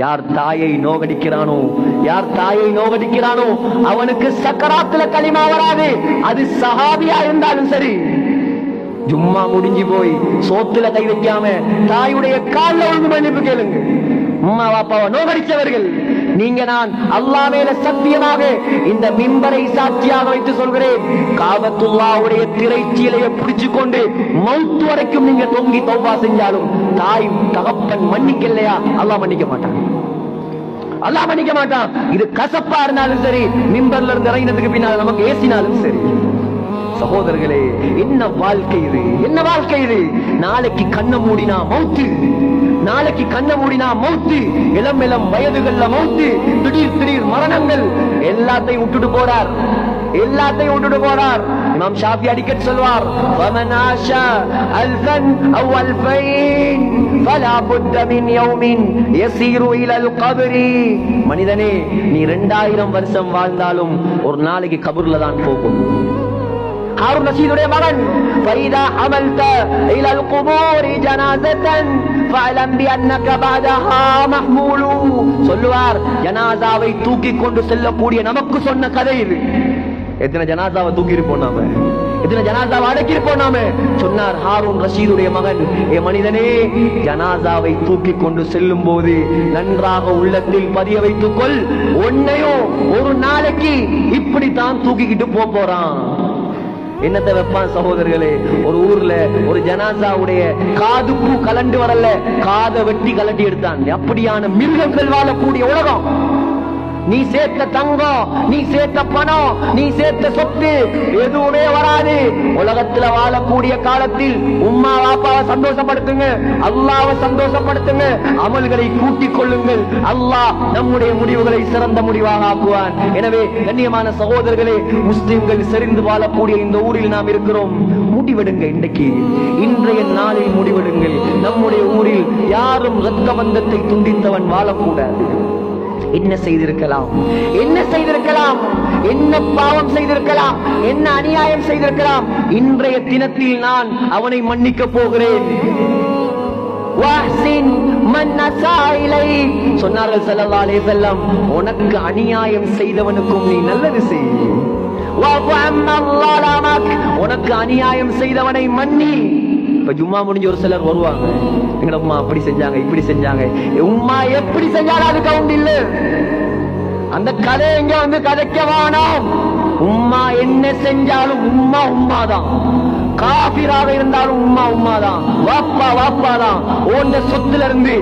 யார் தாயை நோகடிக்கிறானோ அவனுக்கு சக்கராத்துல களிமா வராது. அது சஹாபியா இருந்தாலும் சரி. ஜும்மா முடிஞ்சு போய் சோத்துல கை வைக்காம தாயுடைய கால்ல ஒழுங்கு மன்னிப்பு கேளுங்க. அம்மா பாப்பாவை நோகடிச்சவர்கள் நீங்க, நான் அல்லாஹ் மேல சத்தியமாக இந்த மிம்பரை சாட்சியாக வைத்து சொல்கிறேன், காபத்துல்லாஹ்வுடைய திரைச்சீலையை பிடிச்சு கொண்டு மௌத் வரைக்கும் நீங்க தொங்கி தௌபா செஞ்சாலும் தாய் தகப்பன் மன்னிக்கலையா, அல்லாஹ் மன்னிக்க மாட்டான். இது கசப்பா இருந்தாலும் சரி, மிம்பர்ல இருந்து இறங்கினதுக்கு பின்னால் நமக்கு ஏசினாலும் சரி. சகோதரர்களே, என்ன வாழ்க்கை இது? நாளைக்கு கண்ண மூடினா மௌத்து, இளம் வயதுகள்ல மௌத்து, திடீர் மரணங்கள். எல்லாத்தையும் விட்டுட்டு போறார். இமாம் ஷாஃபி அடிக்கடி சொல்வார், ومن عاش ألفا أو ألفين فلا بد من يوم يسير إلى القبر. மனிதனே, நீ 2000 வருஷம் வாழ்ந்தாலும் ஒரு நாளைக்கு கபர்ல தான் போகும். ஹாரூன் ரஷீதுடைய மகன், فإذا حملت إلى القبور جنازة فاعلم بأنك بعدها محمول. சொல்லுவார், ஜனாசாவை தூக்கி கொண்டு செல்லக்கூடிய நமக்கு சொன்ன கதை இது. எத்தனை ஜனாசாவை தூக்கி இருப்போம் நாம, எத்தனை ஜனாசாவை அடக்கி இருப்போம் நாம. சொன்னார் ஹாரூன் ரஷீதுடைய மகன், ஏ மனிதனே, ஜனாசாவை தூக்கி கொண்டு செல்லும் போது நன்றாக உள்ளத்தில் பதிய வைத்துக் கொள், உன்னையும் ஒரு நாளைக்கு இப்படித்தான் தூக்கிக்கிட்டு போறான். என்னத்தை வைப்பான் சகோதரர்களே? ஒரு ஊர்ல ஒரு ஜனாசாவுடைய காது பூ கலண்டு வரல, காதை வெட்டி கலட்டி எடுத்தான். அப்படியான மிருகங்கள் வாழக்கூடிய உலகம். நீ சேர்த்த தங்கம், நீ சேர்த்த பணம், நீ சேர்த்த சொத்து எதுவுமே வராது. உலகத்துல வாழக்கூடிய காலத்தில் உம்மா வாப்பாவை சந்தோஷப்படுத்துங்க, அல்லாஹ்வை சந்தோஷப்படுத்துங்க, அமல்களை கூட்டிக் கொள்ளுங்கள். அல்லாஹ் நம்முடைய முடிவுகளை சிறந்த முடிவாக ஆக்குவான். எனவே கண்ணியமான சகோதரர்களே, முஸ்லிம்கள் செறிந்து வாழக்கூடிய இந்த ஊரில் நாம் இருக்கிறோம். முடிவெடுங்க, இன்றைய நாளில் முடிவெடுங்கள். நம்முடைய ஊரில் யாரும் இரத்த பந்தத்தை துண்டித்தவன் வாழக்கூடாது. என்ன செய்திருக்கலாம், என்ன பாவம் செய்திருக்கலாம், என்ன அநியாயம் செய்திருக்கலாம். இன்றைய தினத்தில் நான் அவனை மன்னிக்க போகிறேன். சொன்னார்கள் ஸல்லல்லாஹு அலைஹி வஸல்லம், உனக்கு அநியாயம் செய்தவனுக்கும் நீ நல்லது செய். உனக்கு அநியாயம் செய்தவனை மன்னி. இப்ப ஜும்மா முடிஞ்ச ஒரு சிலர் வருவாங்க, எங்க உம்மா அப்படி செஞ்சாங்க, இப்படி செஞ்சாங்க. உம்மா எப்படி செஞ்சாலும் அது கவுண்ட் இல்ல. அந்த கதை எங்க வந்து கதைக்க வேணாம். உம்மா என்ன செஞ்சாலும் உம்மாதான். காபிராக இருந்தாலும் உம்மாதான். வாப்பா தான். ஓண்ட சொத்துல இருந்து